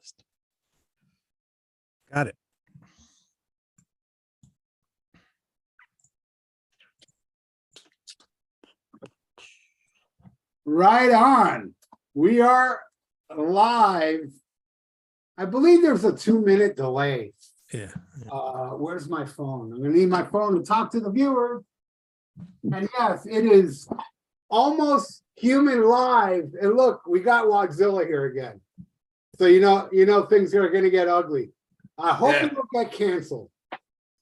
list. Got it. Right on. We are live. I believe there's a 2-minute delay. Yeah. Where's my phone? I'm gonna need my phone to talk to the viewer. And yes, it is almost human live. And look, we got Wadzilla here again. So you know things are gonna get ugly. I hope it don't get canceled.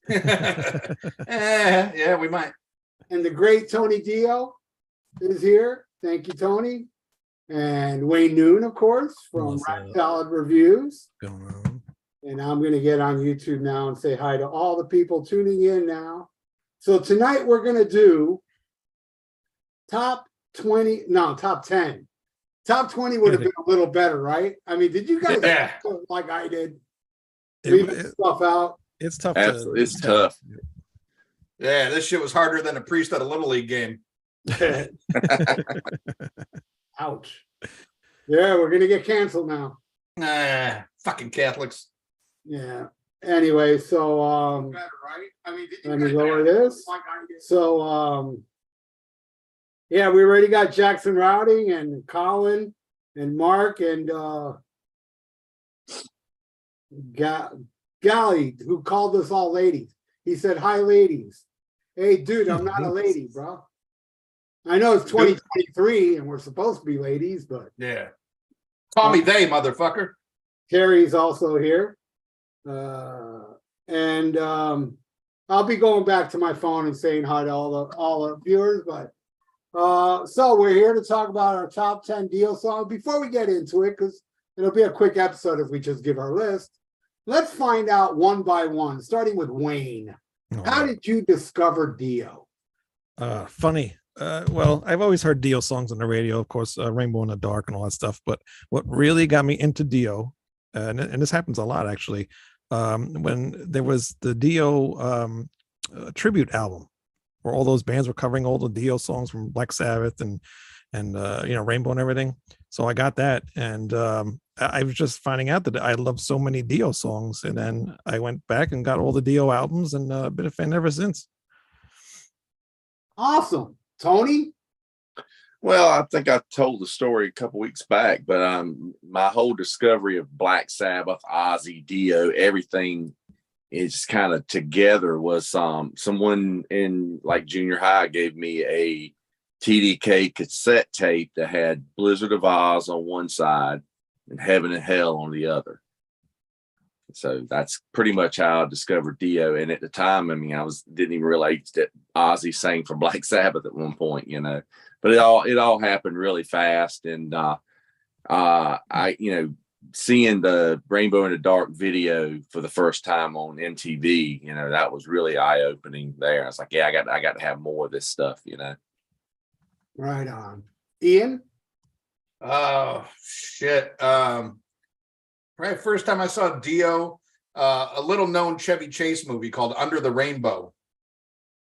Yeah, we might. And the great Tony Dio is here. Thank you, Tony. And Wayne Noon, of course, from What's Rack up? Salad Reviews. Going on. And I'm going to get on YouTube now and say hi to all the people tuning in now. So tonight we're going to do top 20, no, top 10. Top 20 would have been a little better, right? I mean, did you guys like I did? Leaving stuff out. It's tough. Absolutely, it's tough. Yeah, this shit was harder than a priest at a Little League game. Ouch. Yeah, we're going to get canceled now. Fucking Catholics. Yeah. Anyway, so better, right? I mean, let me lower this. So yeah, we already got Jackson Routing and Colin and Mark and Gally, who called us all ladies. He said, "Hi, ladies." Hey, dude, I'm not a lady, bro. I know it's 2023 and we're supposed to be ladies, but Yeah. Call me they, motherfucker. Terry's also here. And I'll be going back to my phone and saying hi to all the viewers, but so we're here to talk about our top 10 Dio songs. Before we get into it, because it'll be a quick episode if we just give our list, let's find out one by one, starting with Wayne. How did you discover Dio? Funny. Well, I've always heard Dio songs on the radio, of course, Rainbow in the Dark and all that stuff. But what really got me into Dio, and this happens a lot actually, when there was the Dio tribute album, where all those bands were covering all the Dio songs from Black Sabbath and Rainbow and everything. So I got that, and I was just finding out that I love so many Dio songs, and then I went back and got all the Dio albums, and been a fan ever since. Awesome. Tony? Well, I think I told the story a couple weeks back, but my whole discovery of Black Sabbath, Ozzy, Dio, everything is kind of together was someone in like junior high gave me a TDK cassette tape that had Blizzard of Oz on one side and Heaven and Hell on the other. So that's pretty much how I discovered Dio. And at the time, I mean, didn't even realize that Ozzy sang for Black Sabbath at one point, but it all happened really fast. And I seeing the Rainbow in the Dark video for the first time on MTV, that was really eye opening there. I was like, yeah, I got to have more of this stuff, Right on. Ian? Oh shit. Right, first time I saw Dio, a little known Chevy Chase movie called Under the Rainbow.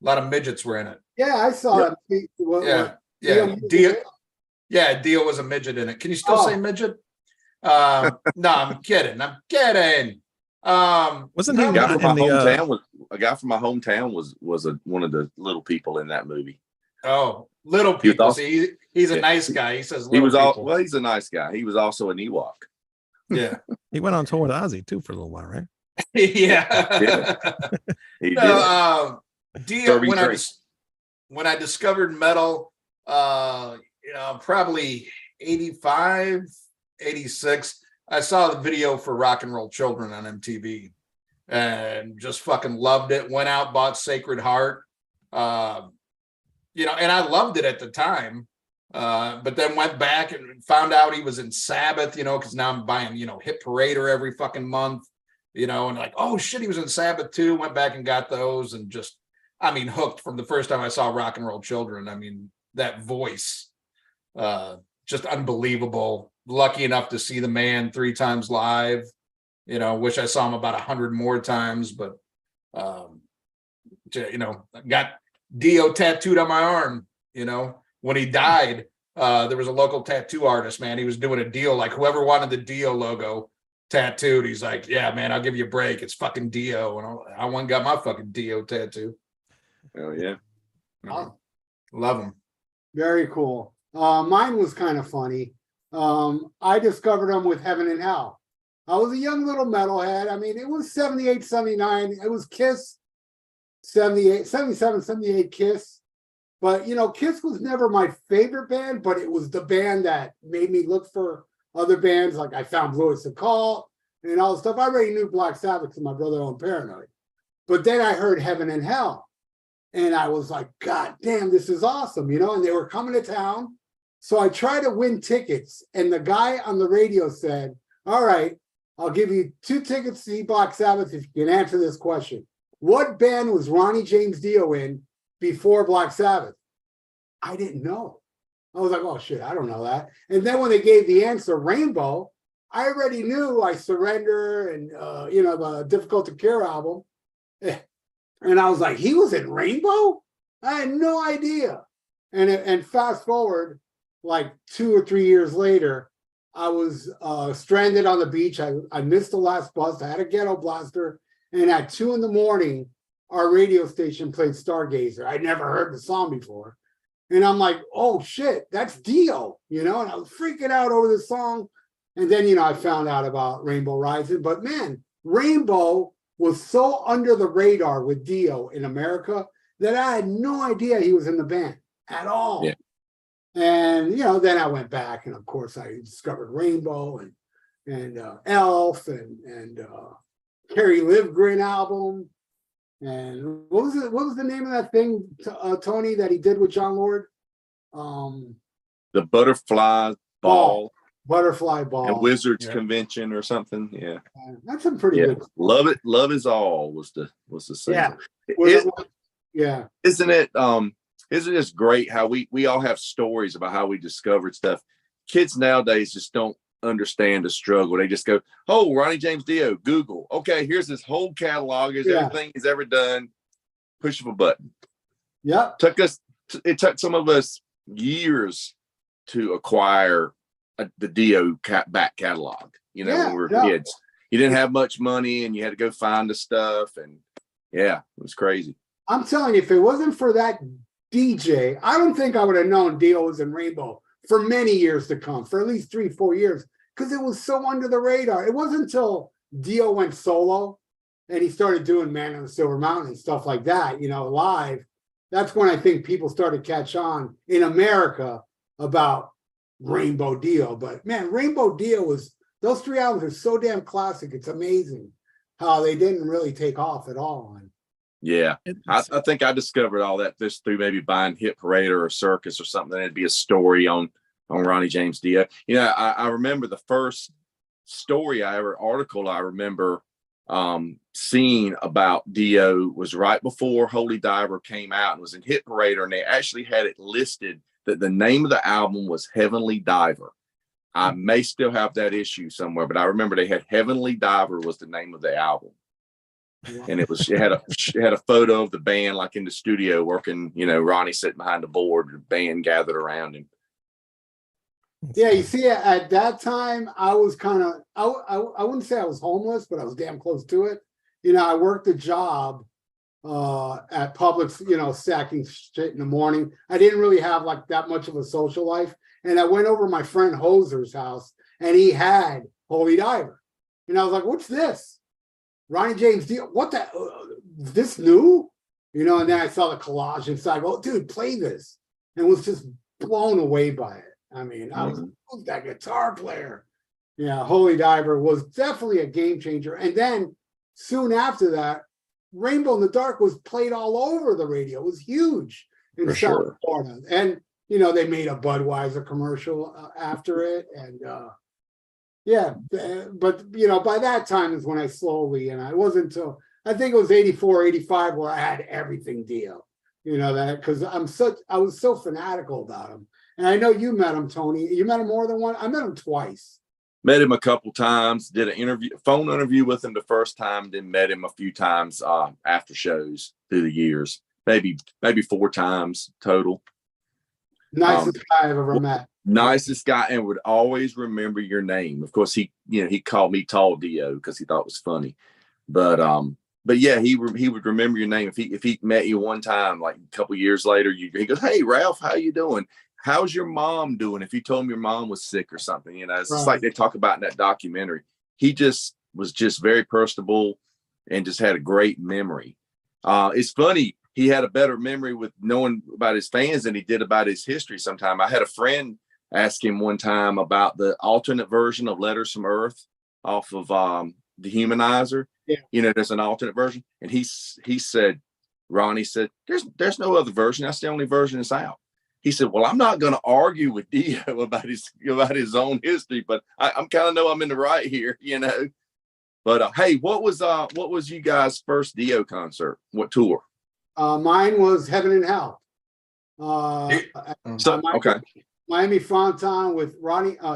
A lot of midgets were in it. Yeah, I saw it. Dio was a midget in it. Can you still say midget? No, I'm kidding. Wasn't he a guy from my hometown? the A guy from my hometown was one of the little people in that movie. Oh, little people. See, he's a nice guy. He says he was people. He's a nice guy. He was also an Ewok. Yeah. He went on tour with Ozzy too for a little while, right? Yeah. He did. Dio, when I discovered metal, probably 85, 86, I saw the video for Rock and Roll Children on MTV and just fucking loved it. Went out, bought Sacred Heart, and I loved it at the time. But then went back and found out he was in Sabbath, because now I'm buying, Hit Parader every fucking month, and like, oh shit, he was in Sabbath too. Went back and got those and just, hooked from the first time I saw Rock and Roll Children. That voice, just unbelievable. Lucky enough to see the man 3 times live, wish I saw him about 100 more times, but, got Dio tattooed on my arm, When he died, there was a local tattoo artist, man. He was doing a deal, like whoever wanted the Dio logo, tattooed. He's like, yeah, man, I'll give you a break. It's fucking Dio. And I went and got my fucking Dio tattoo. Oh yeah. Oh, Love him. very cool. Mine was kind of funny. I discovered them with Heaven and Hell. I was a young little metalhead. I mean, it was 78, 79. It was Kiss, 78, 77, 78 Kiss. But, Kiss was never my favorite band, but it was the band that made me look for other bands. Like I found Lewis and Call and all the stuff. I already knew Black Sabbath because my brother owned Paranoid. But then I heard Heaven and Hell. And I was like, God damn, this is awesome, and they were coming to town. So I tried to win tickets. And the guy on the radio said, all right, I'll give you 2 tickets to see Black Sabbath if you can answer this question. What band was Ronnie James Dio in before Black Sabbath? I didn't know. I was like, oh shit, I don't know that. And then when they gave the answer, Rainbow, I already knew I Surrender and, the Difficult to Cure album. And I was like, he was in Rainbow? I had no idea. And fast forward, like 2 or 3 years later, I was stranded on the beach. I missed the last bus. I had a ghetto blaster. And at 2 a.m, our radio station played Stargazer. I'd never heard the song before. And I'm like, oh shit, that's Dio, and I was freaking out over the song. And then, I found out about Rainbow Rising. But man, Rainbow was so under the radar with Dio in America that I had no idea he was in the band at all. Yeah. And, then I went back and of course I discovered Rainbow and Elf and Kerry Livgren album. And what was the name of that thing, Tony, that he did with John Lord? The Butterfly Ball. Butterfly Ball. And Wizards Convention or something. Yeah. That's a pretty good. Love It. Love Is All was the single. Yeah. Isn't it just great how we all have stories about how we discovered stuff? Kids nowadays just don't understand the struggle. They just go, oh, Ronnie James Dio, Google. Okay, here's this whole catalog. Here's everything he's ever done. Push of a button. Yep. It took some of us years to acquire the Dio back catalog. When we were kids. You didn't have much money and you had to go find the stuff. And it was crazy. I'm telling you, if it wasn't for that DJ, I don't think I would have known Dio was in Rainbow for many years to come, for at least 3-4 years, because it was so under the radar. It wasn't until Dio went solo and he started doing Man on the Silver Mountain and stuff like that, live. That's when I think people started to catch on in America about Rainbow Dio. But man, Rainbow Dio those 3 albums are so damn classic. It's amazing how they didn't really take off at all. Yeah, I think I discovered all that just through maybe buying Hit Parade or a Circus or something. It'd be a story on Ronnie James Dio. I remember the first article I remember seeing about Dio was right before Holy Diver came out and was in Hit Parade, and they actually had it listed that the name of the album was Heavenly Diver. I may still have that issue somewhere, but I remember they had Heavenly Diver was the name of the album. And it had a photo of the band like in the studio working, Ronnie sitting behind the board, the band gathered around him. Yeah, you see, at that time, I was kind of, I wouldn't say I was homeless, but I was damn close to it. I worked a job at Publix, stacking shit in the morning. I didn't really have like that much of a social life. And I went over to my friend Hoser's house and he had Holy Diver. And I was like, what's this? Ronnie James Dio, what the, this new? And then I saw the collage inside. Oh, dude, play this. And was just blown away by it. I mean, I was that guitar player. Yeah, Holy Diver was definitely a game changer. And then soon after that, Rainbow in the Dark was played all over the radio. It was huge in South Florida. And, they made a Budweiser commercial after it. And, but, by that time is when I slowly, and I wasn't until, I think it was 84, 85 where I had everything Dio, that because I was so fanatical about him. And I know you met him, Tony. You met him more than one. I met him twice. Met him a couple times, did an phone interview with him the first time, then met him a few times after shows through the years, maybe 4 times total. Nicest guy I've ever met. Nicest guy, and would always remember your name. Of course, he called me Tall Dio because he thought it was funny. But yeah, he would remember your name if he met you one time, like a couple years later. He goes, "Hey, Ralph, how you doing? How's your mom doing?" If you told him your mom was sick or something, it's just like they talk about in that documentary. He just was just very personable and just had a great memory. It's funny. He had a better memory with knowing about his fans than he did about his history. Sometime I had a friend ask him one time about the alternate version of Letters from Earth off of the Humanizer. Yeah. There's an alternate version. And he said, Ronnie said, there's no other version. That's the only version that's out. He said, well, I'm not going to argue with Dio about his own history, but I'm kind of know I'm in the right here, But hey, what was you guys' first Dio concert? What tour? Mine was Heaven and Hell. Okay. Miami Fontan with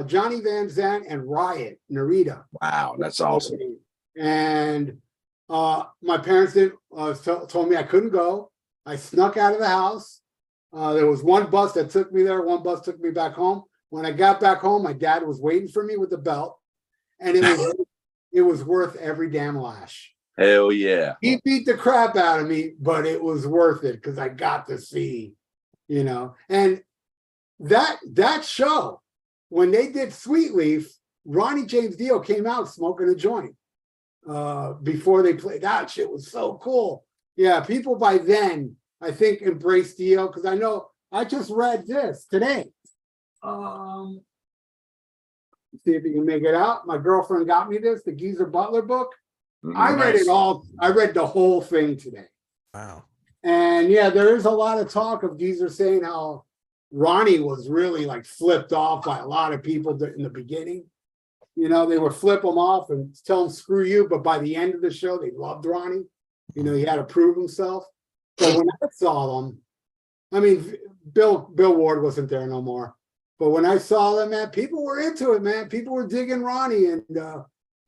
Johnny Van Zandt and Riot Narita. Wow, that's awesome. And my parents told me I couldn't go. I snuck out of the house. There was one bus that took me there. One bus took me back home. When I got back home, my dad was waiting for me with the belt, and it was worth every damn lash. Hell yeah. He beat the crap out of me, but it was worth it because I got to see, and that show, when they did Sweet Leaf, Ronnie James Dio came out smoking a joint before they played. That shit was so cool. Yeah, people by then, I think, embraced Dio, because I know I just read this today. See if you can make it out. My girlfriend got me this, the Geezer Butler book. I read it all. I read the whole thing today. Wow. And yeah, there is a lot of talk of Geezer saying how Ronnie was really like flipped off by a lot of people in the beginning. They would flip him off and tell him screw you, but by the end of the show, they loved Ronnie. He had to prove himself. But when I saw them, I mean, Bill Ward wasn't there no more. But when I saw them, man, people were into it, man. People were digging Ronnie, and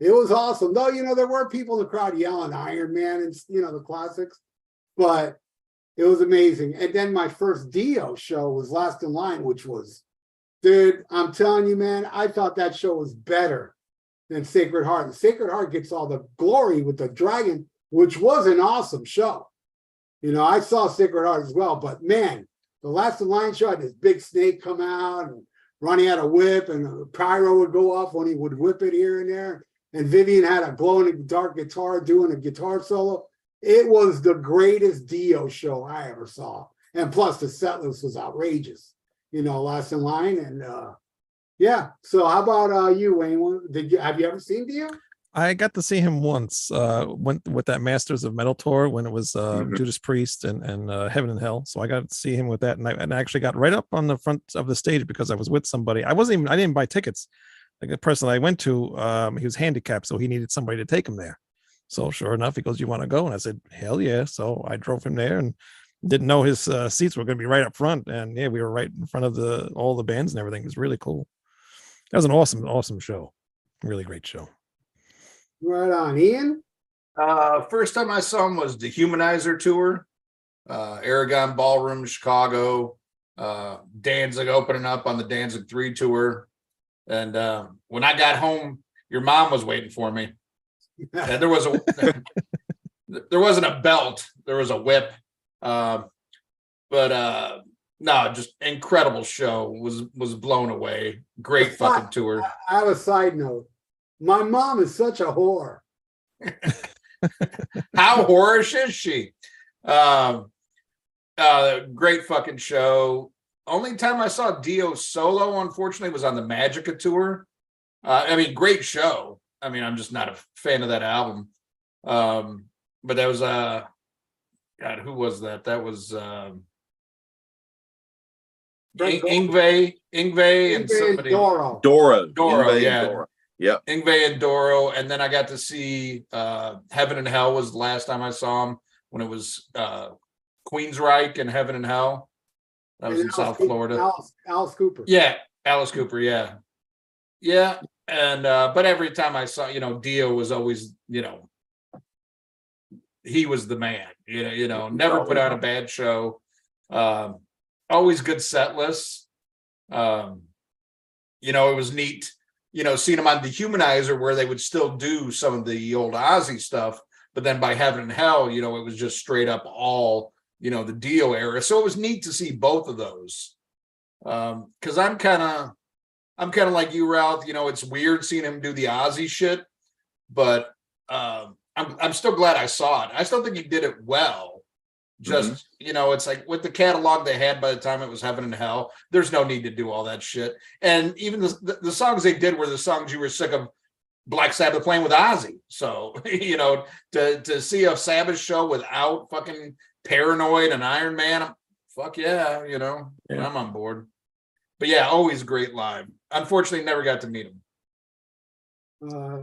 it was awesome. Though, there were people in the crowd yelling Iron Man and, the classics. But it was amazing. And then my first Dio show was Last in Line, which was, dude, I'm telling you, man, I thought that show was better than Sacred Heart. And Sacred Heart gets all the glory with the dragon, which was an awesome show. I saw Sacred Heart as well, but man, the Last in Line show had this big snake come out, and Ronnie had a whip, and a pyro would go off when he would whip it here and there. And Vivian had a glow-in-the-dark guitar doing a guitar solo. It was the greatest Dio show I ever saw. And plus, the set list was outrageous. Last in Line. And yeah. So how about you, Wayne? Have you ever seen Dio? I got to see him once. Went with that Masters of Metal tour when it was Judas Priest and Heaven and Hell. So I got to see him with that, and I actually got right up on the front of the stage because I was with somebody. I didn't buy tickets. Like the person I went to, he was handicapped, so he needed somebody to take him there. So sure enough, he goes, "You want to go?" And I said, "Hell yeah!" So I drove him there, and didn't know his seats were going to be right up front. And yeah, we were right in front of all the bands and everything. It was really cool. That was an awesome show. Really great show. Right on, Ian. First time I saw him was the Humanizer tour, Aragon Ballroom, Chicago, Danzig opening up on the Danzig 3 tour. And when I got home, your mom was waiting for me. And there wasn't a belt, there was a whip. No, just incredible show. Was blown away. Great fucking tour. I have a side note. My mom is such a whore. How whorish is she? Great fucking show. Only time I saw Dio solo, unfortunately, was on the Magica tour. Great show. I'm just not a fan of that album. But that was God, who was that? That was Yngwie and somebody. Doro, yeah. Doro. Yep. Yngwie and Doro. And then I got to see Heaven and Hell was the last time I saw him, when it was Queensryche and Heaven and Hell. That was in South Florida. Alice Cooper. Yeah, Alice Cooper, yeah. Yeah. And but every time I saw, Dio was always, he was the man, never put on a bad show. Always good set lists. You know, it was neat, you know, seeing them on Dehumanizer where they would still do some of the old Ozzy stuff, but then by Heaven and Hell, you know, it was just straight up all, you know, the Dio era. So it was neat to see both of those. Because I'm kind of like you, Ralph. You know, it's weird seeing him do the Ozzy shit, but I'm still glad I saw it. I still think he did it well. Just you know, it's like with the catalog they had by the time it was Heaven and Hell, there's no need to do all that shit. And even the songs they did were the songs you were sick of Black Sabbath playing with Ozzy. So you know, to see a Sabbath show without fucking Paranoid and Iron Man, fuck yeah, you know, Yeah. I'm on board. But yeah, always great live. Unfortunately, never got to meet him.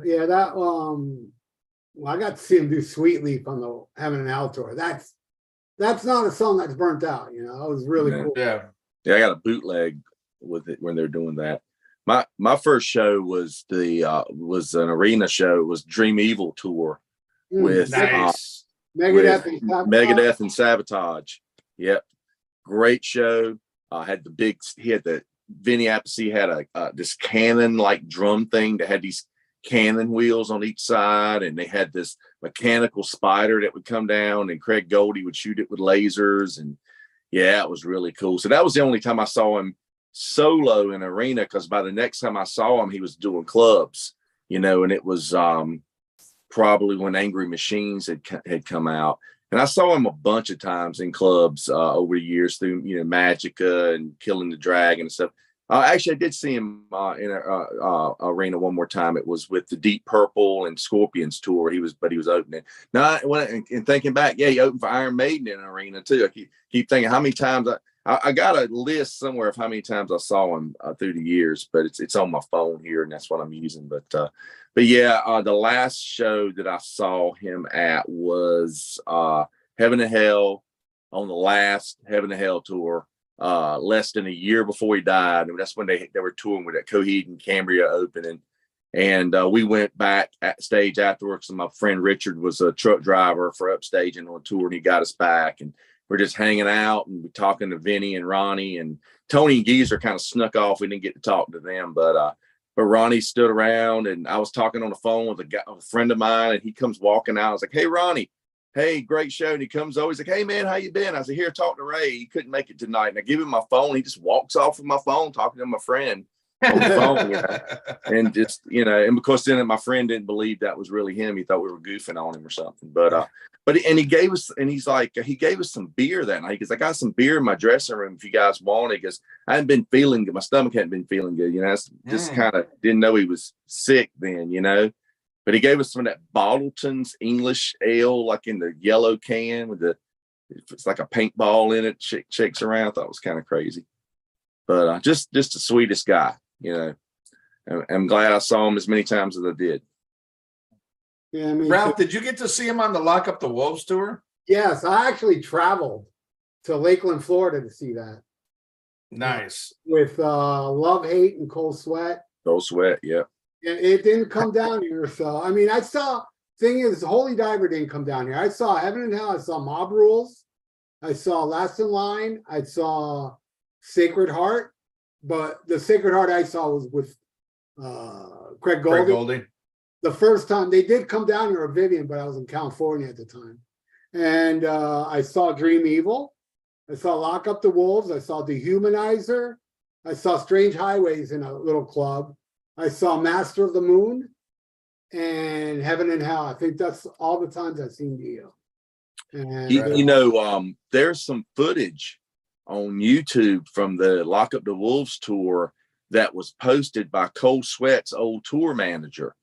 Yeah, that well, I got to see him do Sweet Leaf on the Heaven and Hell tour. That's not a song that's burnt out, you know. It was really Yeah. cool. Yeah. Yeah, I got a bootleg with it when they're doing that. My first show was was an arena show. It was Dream Evil tour with Nice. Megadeth with and Sabotage. Megadeth and Sabotage. Yep, great show. Had the big. He had the Vinny Appice had this cannon like drum thing that had these cannon wheels on each side, and they had this mechanical spider that would come down, and Craig Goldie would shoot it with lasers, and yeah, it was really cool. So that was the only time I saw him solo in arena, because by the next time I saw him, he was doing clubs, you know, and it was probably when Angry Machines had come out. And I saw him a bunch of times in clubs over the years through, you know, Magica and Killing the Dragon and stuff. Actually, I did see him in a arena one more time. It was with the Deep Purple and Scorpions tour. He was opening. Now, and thinking back, yeah, he opened for Iron Maiden in an arena too. I keep thinking how many times I got a list somewhere of how many times I saw him through the years, but it's on my phone here, and that's what I'm using. But yeah, the last show that I saw him at was Heaven and Hell on the last Heaven and Hell tour. Less than a year before he died. And that's when they were touring with that Coheed and Cambria opening. And we went back at stage afterwards. And my friend Richard was a truck driver for Upstaging on tour, and he got us back. And we're just hanging out and we're talking to Vinny and Ronnie, and Tony and Geezer kind of snuck off. We didn't get to talk to them, but Ronnie stood around, and I was talking on the phone with a friend of mine, and he comes walking out. I was like, "Hey, Ronnie. Hey, great show." And he comes over. He's like, "Hey, man, how you been?" I said, "Here, talk to Ray. He couldn't make it tonight." And I give him my phone. He just walks off with my phone, talking to my friend on the phone, you know, and just, you know, and because then my friend didn't believe that was really him. He thought we were goofing on him or something. But he gave us, and he gave us some beer that night. Because I got some beer in my dressing room if you guys want it. Because I hadn't been feeling good. My stomach hadn't been feeling good. You know, I just kind of didn't know he was sick then, you know. But he gave us some of that Bottleton's English ale, like in the yellow can with it's like a paintball in it, shakes around. I thought it was kind of crazy. But just the sweetest guy, you know. I'm glad I saw him as many times as I did. Yeah, me Ralph, too. did you get to see him on the Lock Up the Wolves tour? Yes, I actually traveled to Lakeland, Florida to see that Nice. with Love, Hate, and Cold Sweat. Cold Sweat, yeah. It didn't come down here, so I mean, I saw. Thing is, Holy Diver didn't come down here. I saw Heaven and Hell. I saw Mob Rules. I saw Last in Line. I saw Sacred Heart, but the Sacred Heart I saw was with Craig Goldie. Craig Goldie. The first time they did come down here at Vivian, but I was in California at the time, and I saw Dream Evil. I saw Lock Up the Wolves. I saw Dehumanizer. I saw Strange Highways in a little club. I saw Master of the Moon and Heaven and Hell. I think that's all the times I've seen Dio. And You know, there's some footage on YouTube from the Lock Up the Wolves tour that was posted by Cold Sweat's old tour manager.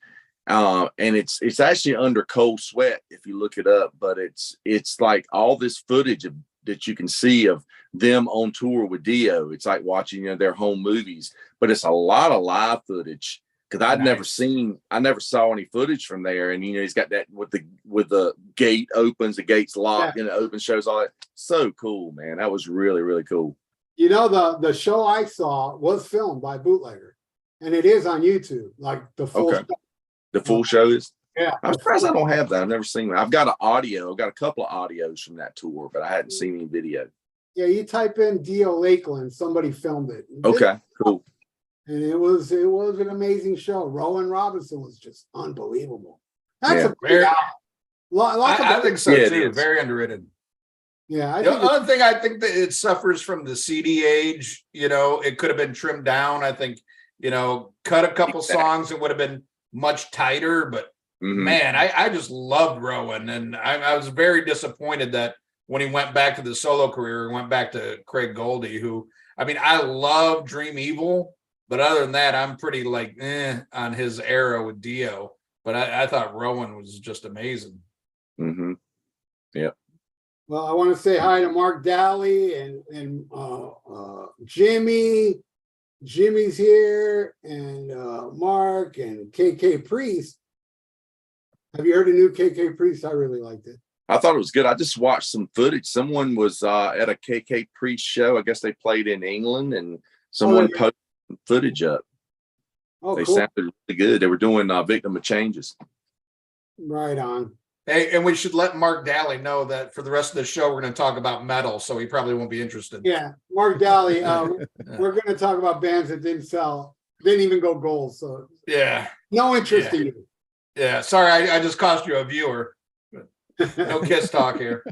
And it's actually under Cold Sweat if you look it up, but it's like all this footage that you can see of them on tour with Dio. It's like watching, you know, their home movies, but it's a lot of live footage. Because I never saw any footage from there. And, you know, he's got that with the gate opens, the gate's locked, and it opens, shows all that. So cool, man. That was really, really cool. you know, the show I saw was filmed by Bootlegger, and it is on YouTube, like the full Okay. The full show is. Yeah. I'm surprised I don't have that. I've never seen that. I've got a couple of audios from that tour, but I hadn't seen any video. Yeah, you type in Dio Lakeland, somebody filmed it. Okay, cool. And it was an amazing show. Rowan Robinson was just unbelievable. That's Yeah. a great album. Lots of I think so Yeah, it too. is. Very underrated. yeah, I The think other thing, I think that it suffers from the CD age. You know, it could have been trimmed down. I think, you know, cut a couple Exactly. songs, it would have been much tighter. But Mhm. man, I just loved Rowan, and I was very disappointed that when he went back to the solo career, he went back to Craig Goldie, who, I mean, I love Dream Evil, but other than that, I'm pretty like on his era with Dio. But I thought Rowan was just amazing. Mhm. well, I want to say hi to Mark Daly and Jimmy. Jimmy's here, and Mark and KK Priest. Have you heard the new KK Priest? I really liked it. I thought it was good. I just watched some footage. Someone was at a KK Priest show. I guess they played in England, and someone yeah. posted footage up. Oh, They cool. sounded really good. They were doing Victim of Changes. Right on. Hey, and we should let Mark Daly know that for the rest of the show, we're going to talk about metal, so he probably won't be interested. Yeah, Mark Daly. We're going to talk about bands that didn't even go gold. So Yeah. no interest Yeah. in you. Yeah. Sorry, I just cost you a viewer. No Kiss talk here.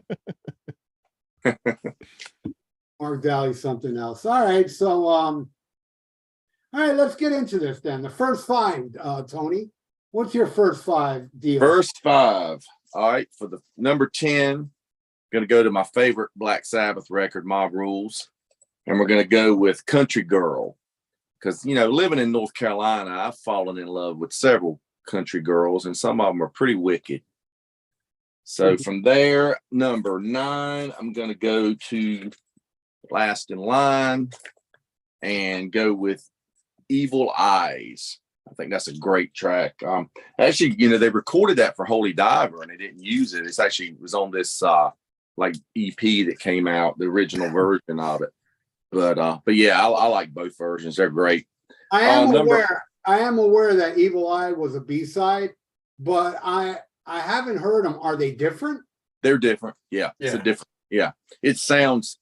Mark Daly, something else. All right, so all right, let's get into this then. The first five, Tony. What's your first five deal? First five. All right. For the number 10, going to go to my favorite Black Sabbath record, Mob Rules. And we're going to go with Country Girl. Because, you know, living in North Carolina, I've fallen in love with several country girls, and some of them are pretty wicked. So from there, number 9, I'm going to go to last in line and go with Evil Eyes. I think that's a great track. Actually, you know, they recorded that for Holy Diver and they didn't use it. It's actually it was on this like EP that came out, the original version of it. But yeah, I like both versions. They're great. I am number- aware that Evil Eye was a B-side, but I haven't heard them. Are they different? They're different. Yeah. It's a Yeah. different. Yeah. It sounds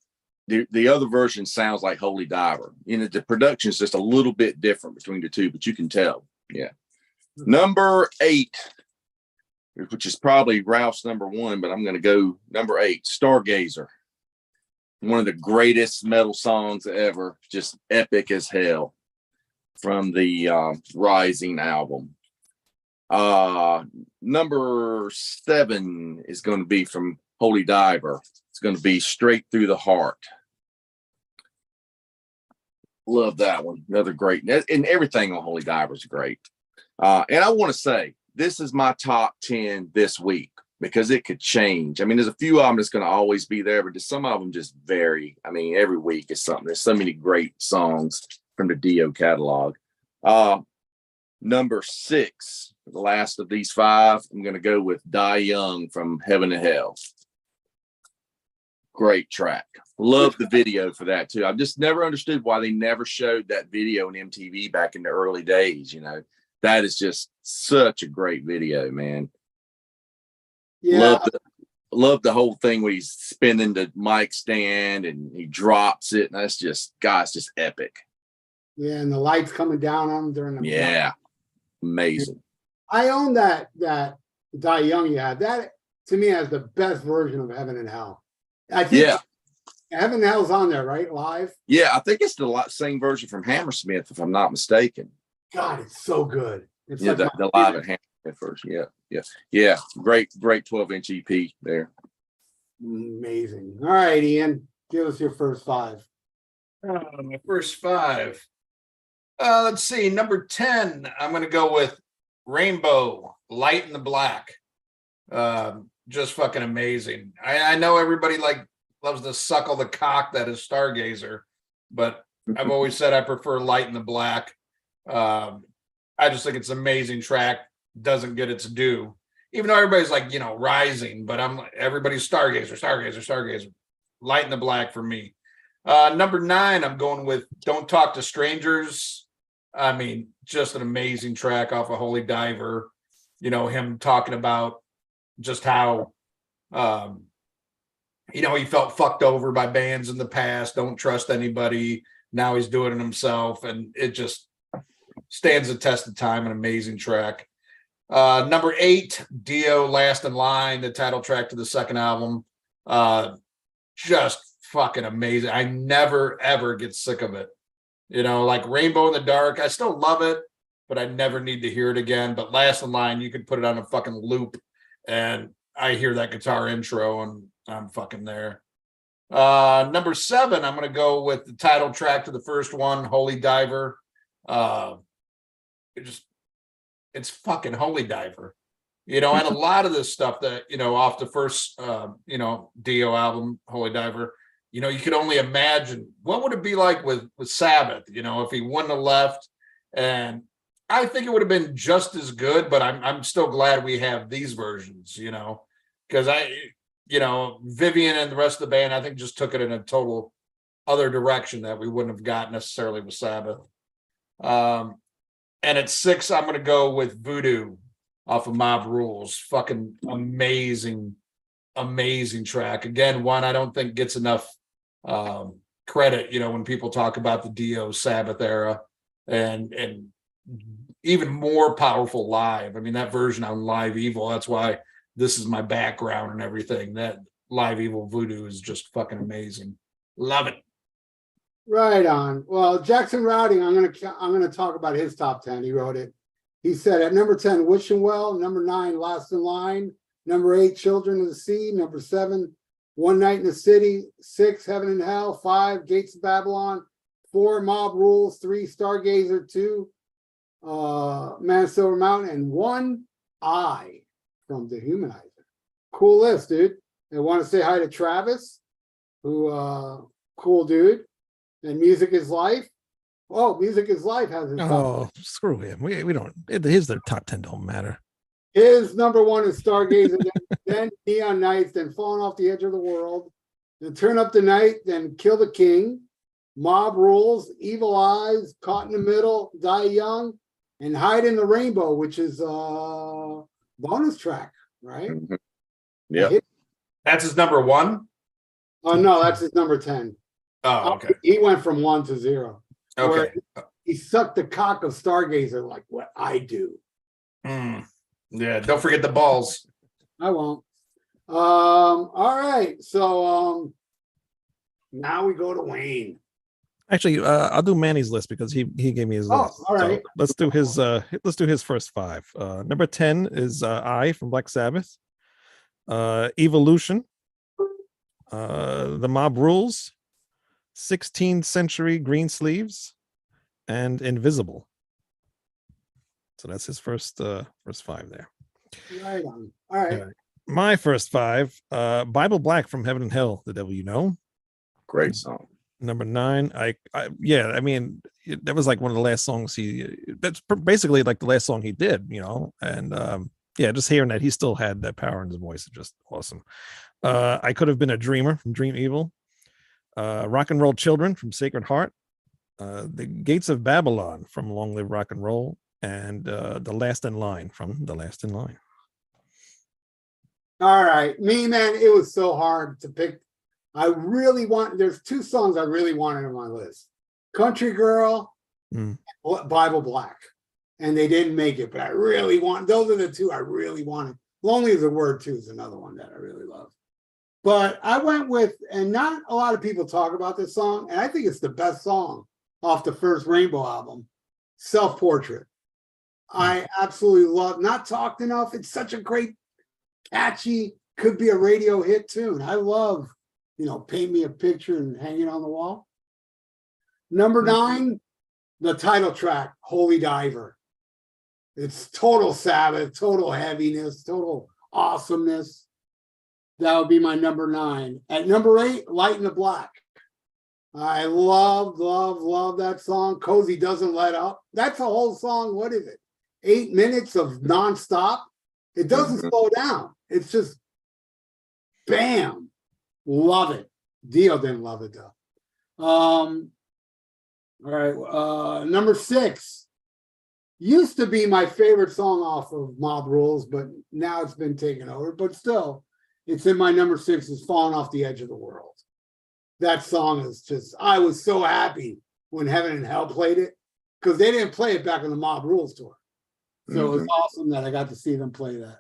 the other version sounds like Holy Diver. You know, the production is just a little bit different between the two, but you can tell. Yeah. Number 8, which is probably Ralph's number 1, but I'm going to go number 8, Stargazer. One of the greatest metal songs ever, just epic as hell, from the Rising album. Number 7 is going to be from Holy Diver. It's going to be Straight Through the Heart. Love that one. Another great, and everything on Holy Diver is great. And I want to say, this is my top 10 this week because it could change. I mean, there's a few of them that's going to always be there, but some of them just vary. I mean, every week is something. There's so many great songs from the Dio catalog. Number 6, the last of these 5, I'm going to go with Die Young from Heaven and Hell. Great track. Love the video for that too. I've just never understood why they never showed that video on MTV back in the early days. You know, that is just such a great video, man. Yeah. Love the whole thing where he's spinning the mic stand and he drops it. And that's just, guys, just epic. Yeah, and the lights coming down on them during the Yeah. Amazing. I own that Die Young you had. That to me has the best version of Heaven and Hell. I think Heaven and Hell's on there, right? Live. Yeah, I think it's the same version from Hammersmith, if I'm not mistaken. God, it's so good. It's Yeah, like the my live favorite. at Hammersmith version. Yeah. Great 12-inch EP there. Amazing. All right, Ian, give us your first 5. My first 5. Let's see. Number 10, I'm going to go with Rainbow, Light in the Black. Just fucking amazing. I know everybody loves to suckle the cock that is Stargazer, but I've always said I prefer Light in the Black. I just think it's an amazing track. Doesn't get its due, even though everybody's like, you know, Rising, but everybody's Stargazer. Light in the Black for me. Number 9, I'm going with Don't Talk to Strangers. I mean, just an amazing track off of Holy Diver. You know, him talking about just how he felt fucked over by bands in the past, don't trust anybody. Now he's doing it himself, and it just stands the test of time. An amazing track. Number 8, Dio, Last in Line, the title track to the second album. Just fucking amazing. I never ever get sick of it. Like Rainbow in the Dark, I still love it, but I never need to hear it again. But Last in Line, you could put it on a fucking loop, and I hear that guitar intro, and I'm fucking there. Number 7, I'm gonna go with the title track to the first one, Holy Diver. It's fucking Holy Diver, and a lot of this stuff that off the first Dio album, Holy Diver, you could only imagine what would it be like with Sabbath, if he wouldn't have left. And I think it would have been just as good, but I'm still glad we have these versions, because Vivian and the rest of the band, I think, just took it in a total other direction that we wouldn't have got necessarily with Sabbath. And at 6, I'm going to go with Voodoo off of Mob Rules. Fucking amazing, amazing track. Again, one I don't think gets enough credit, when people talk about the Dio Sabbath era, and even more powerful live. I mean, that version on Live Evil, that's why this is my background and everything. That Live Evil Voodoo is just fucking amazing. Love it. Right on. Well, Jackson Rowding, I'm gonna talk about his top 10. He wrote it. He said at number 10, Wishing Well. Number 9, Last in Line. Number 8, Children of the Sea. Number 7, One Night in the City. 6, Heaven and Hell. 5, Gates of Babylon. 4, Mob Rules. 3, Stargazer. 2, Man of Silver Mountain. And 1, I from Dehumanizer. Cool list, dude. I want to say hi to Travis, who cool dude. And Music is Life. Oh, Music is Life has his top 10. Oh, screw him. We don't. His their top 10 don't matter. His number 1 is Stargazer, then Neon Nights, then Falling Off the Edge of the World, then Turn Up the Night, then Kill the King, Mob Rules, Evil Eyes, Caught in the Middle, Die Young, and Hide in the Rainbow, which is a bonus track, right? Yeah. That's his number 1? Oh, no, that's his number 10. Oh, okay. He went from 1 to 0. Okay. He sucked the cock of Stargazer like what I do. Yeah, don't forget the balls. I won't. All right. So now we go to Wayne. Actually, I'll do Manny's list because he gave me his list. All right. So let's do his first 5. Number 10 is I from Black Sabbath. Evolution. The Mob Rules. 16th Century Greensleeves, and Invisible. So that's his first 5 there. Right on. All right. My first 5, Bible Black from Heaven and Hell, The Devil You Know. Great song. Number 9, I mean, that was like one of the last songs that's basically like the last song he did, and just hearing that he still had that power in his voice is just awesome. I Could Have Been a Dreamer from Dream Evil. Rock and Roll Children from Sacred Heart, The Gates of Babylon from Long Live Rock and Roll, and The Last in Line from The Last in Line. All right. Me, man, it was so hard to pick. There's 2 songs I really wanted on my list. Country Girl, Bible Black. And they didn't make it, but I really want, those are the 2 I really wanted. Lonely as a Word too is another one that I really love. But I went with, and not a lot of people talk about this song, and I think it's the best song off the first Rainbow album, Self Portrait. I absolutely love, not talked enough. It's such a great, catchy, could be a radio hit tune. I love, Paint Me a Picture and Hang It on the Wall. Number 9, the title track, Holy Diver. It's total Sabbath, total heaviness, total awesomeness. That would be my number 9. At number 8, Light in the Black. I love that song. Cozy Doesn't Let Up. That's a whole song. What is it? 8 minutes of nonstop. It doesn't slow down. It's just bam. Love it. Dio didn't love it though. All right. Number 6. Used to be my favorite song off of Mob Rules, but now it's been taken over. But still, it's in my number 6 is Falling Off the Edge of the World. That song is just, I was so happy when Heaven and Hell played it because they didn't play it back on the Mob Rules tour. So it was awesome that I got to see them play that.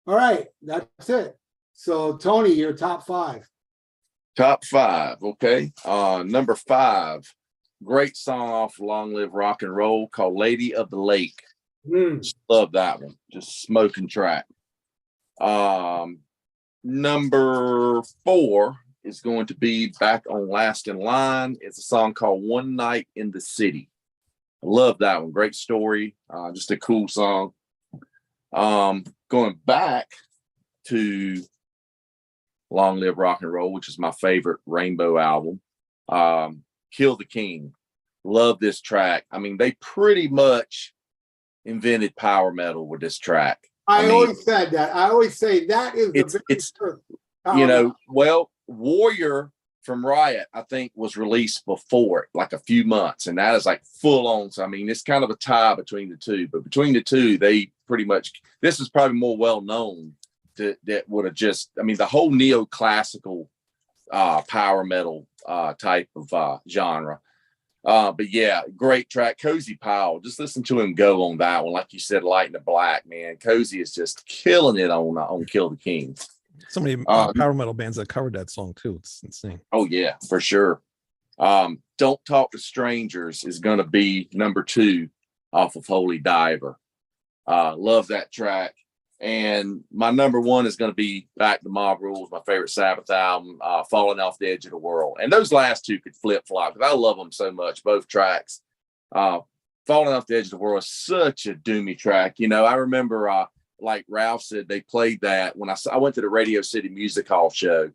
All right, that's it. So Tony, your top 5. Top 5. Okay. Number 5, great song off Long Live Rock and Roll called Lady of the Lake. Just love that one. Just smoking track. Number 4 is going to be back on Last in Line. It's a song called One Night in the City. I love that one. Great story. Just a cool song. Going back to Long Live Rock and Roll, which is my favorite Rainbow album. Kill the King. Love this track. I mean, they pretty much invented power metal with this track. I mean, always said that. I always say that is it's well, Warrior from Riot, I think, was released before it, like a few months, and that is like full on. So I mean, it's kind of a tie between the two, but between the two, they pretty much, this is probably more well known that would have just, I mean, the whole neoclassical power metal type of genre. But yeah, great track. Cozy Powell, just listen to him go on that one. Like you said, Light in the Black, man. Cozy is just killing it on Kill the King. So many power metal bands that covered that song too. It's insane. Oh yeah, for sure. Don't Talk to Strangers is going to be number 2 off of Holy Diver. Love that track. And my number 1 is going to be Back to Mob Rules, my favorite Sabbath album, Falling Off the Edge of the World. And those last 2 could flip-flop because I love them so much, both tracks. Falling Off the Edge of the World is such a doomy track. You know, I remember, like Ralph said, they played that when I went to the Radio City Music Hall show,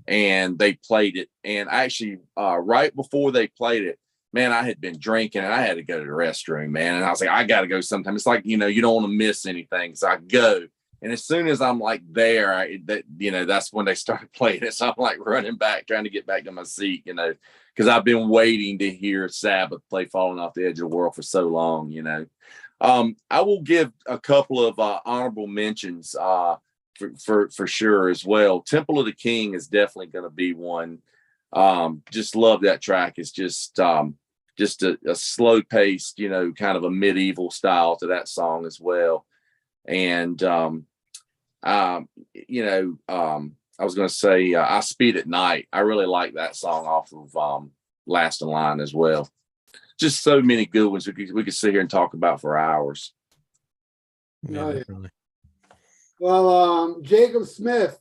and they played it. And actually, right before they played it, man, I had been drinking and I had to go to the restroom, man. And I was like, I got to go sometime. It's like, you know, you don't want to miss anything. So I go. And as soon as I'm like there, that's when they started playing it. So I'm like running back, trying to get back to my seat, you know, because I've been waiting to hear Sabbath play Falling Off the Edge of the World for so long, you know. I will give a couple of honorable mentions for sure as well. Temple of the King is definitely going to be one. Just love that track. It's just a slow paced, you know, kind of a medieval style to that song as well. And I was going to say I Speed at Night. I really like that song off of Last in Line as well. Just so many good ones we could sit here and talk about for hours. Yeah, definitely. Well, Jacob Smith,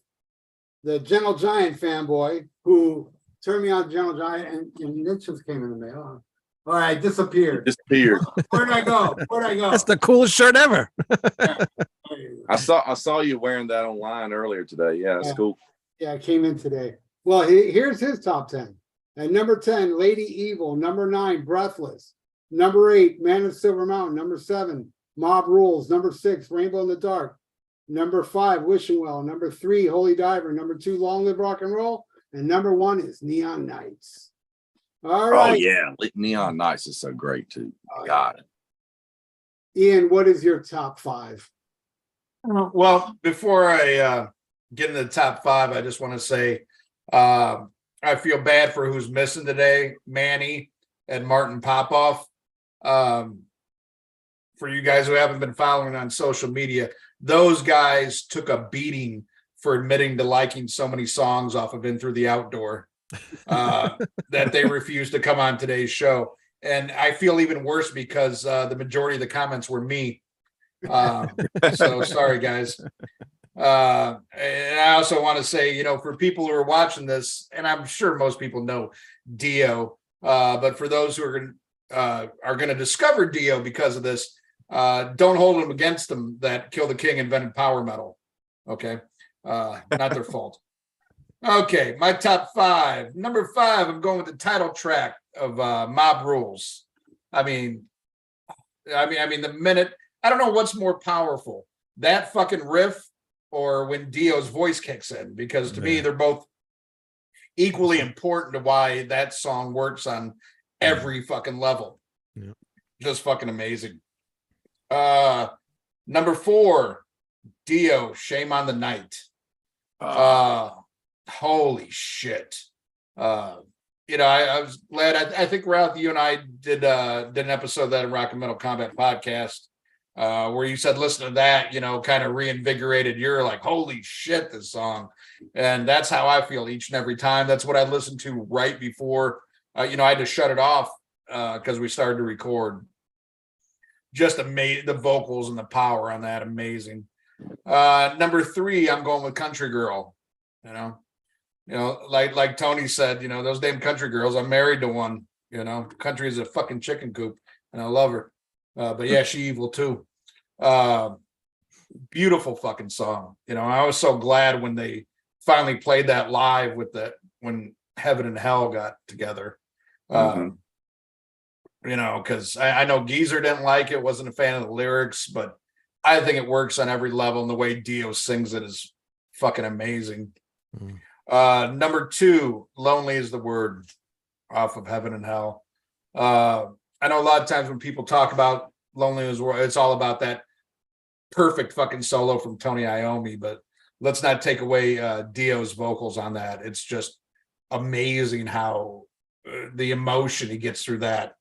the Gentle Giant fanboy, who turned me on to Gentle Giant, and it just came in the mail. All right, disappeared. Where'd I go? That's the coolest shirt ever. I saw you wearing that online earlier today. Yeah, that's cool. Yeah, it came in today. Well, here's his top 10. At number 10, Lady Evil. Number 9, Breathless. Number 8, Man of Silver Mountain. Number 7, Mob Rules. Number 6, Rainbow in the Dark. Number 5, Wishing Well. Number 3, Holy Diver. Number 2, Long Live Rock and Roll. And number 1 is Neon Nights. All right. Oh yeah, Neon Nights is so great too. Got it. Ian, what is your top 5? Well, before I get into the top 5, I just want to say I feel bad for who's missing today, Manny and Martin Popoff. For you guys who haven't been following on social media, those guys took a beating for admitting to liking so many songs off of In Through the Outdoor that they refused to come on today's show. And I feel even worse because the majority of the comments were me. So sorry, guys. And I also want to say, you know, for people who are watching this, and I'm sure most people know Dio, but for those who are going to discover Dio because of this, don't hold them against them that Kill the King invented power metal. Okay, not their fault. Okay, my top 5. Number 5, I'm going with the title track of Mob Rules. I mean, the minute, I don't know what's more powerful, that fucking riff or when Dio's voice kicks in, because to me, they're both equally important to why that song works on every fucking level. Yeah. Just fucking amazing. Number 4, Dio, Shame on the Night. Holy shit. I was glad. I think Ralph, you and I did an episode of that Rock and Metal Combat podcast where you said listen to that, kind of reinvigorated your like, holy shit, this song. And that's how I feel each and every time. That's what I listened to right before I had to shut it off because we started to record. Just amazing, the vocals and the power on that, amazing. Number 3, I'm going with Country Girl. Like Tony said, those damn country girls. I'm married to one. Country is a fucking chicken coop, and I love her. But yeah, she evil too. Beautiful fucking song. I was so glad when they finally played that live when Heaven and Hell got together. Because I know Geezer didn't like it, wasn't a fan of the lyrics, but I think it works on every level, and the way Dio sings it is fucking amazing. Number 2, Lonely is the Word, off of Heaven and Hell. I know a lot of times when people talk about Lonely is the Word, it's all about that perfect fucking solo from Tony Iommi, but let's not take away Dio's vocals on that. It's just amazing how the emotion he gets through that.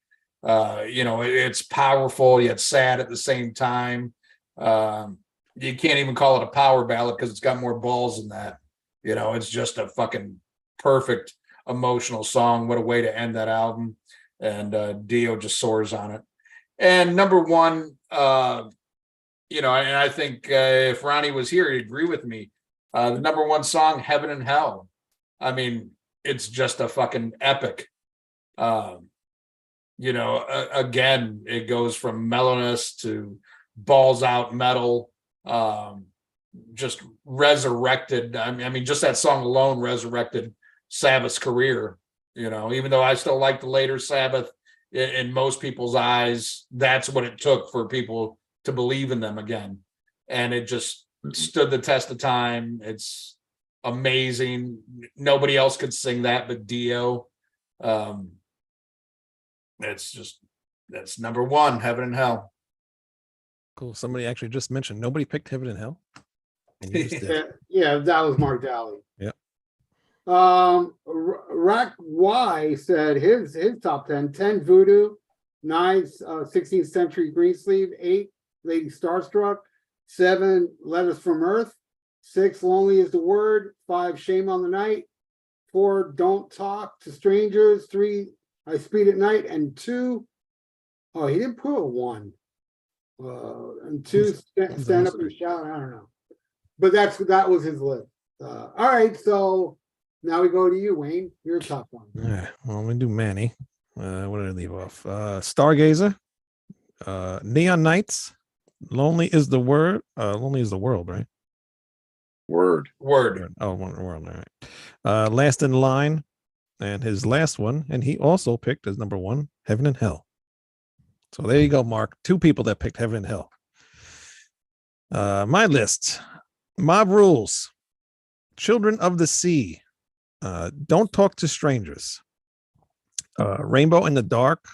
It's powerful yet sad at the same time. You can't even call it a power ballad because it's got more balls than that. It's just a fucking perfect emotional song. What a way to end that album. And Dio just soars on it. And number 1, and I think if Ronnie was here, he'd agree with me. The number 1 song, Heaven and Hell. I mean, it's just a fucking epic. Again, it goes from mellowness to balls out metal, just resurrected. I mean, just that song alone resurrected Sabbath's career. Even though I still like the later Sabbath, in most people's eyes, that's what it took for people to believe in them again. And it just stood the test of time. It's amazing. Nobody else could sing that but Dio. That's number 1, Heaven and Hell. Cool. Somebody actually just mentioned nobody picked Heaven and Hell. And you just did. Yeah, that was Mark Daly. Yeah. Rack Y said his top 10: 10 Voodoo, 9 16th Century Greensleeve, 8 Lady Starstruck, 7 Letters from Earth, 6 Lonely is the Word, 5 Shame on the Night, 4 Don't Talk to Strangers, 3 I Speed at Night, and 2 he didn't put a 1. And 2 Stand Up and Shout. I don't know, but that was his list. All right, so now we go to you, Wayne. Your top 1. All right. Well, I'm gonna do Manny. What did I leave off? Stargazer, Neon Nights, Lonely is the Word. Lonely is the World, right? Word. Oh, World. All right. Last in Line, and his last one, and he also picked as number 1, Heaven and Hell. So there you go, Mark. 2 people that picked Heaven and Hell. My list: Mob Rules, Children of the Sea, Don't Talk to Strangers, Rainbow in the Dark,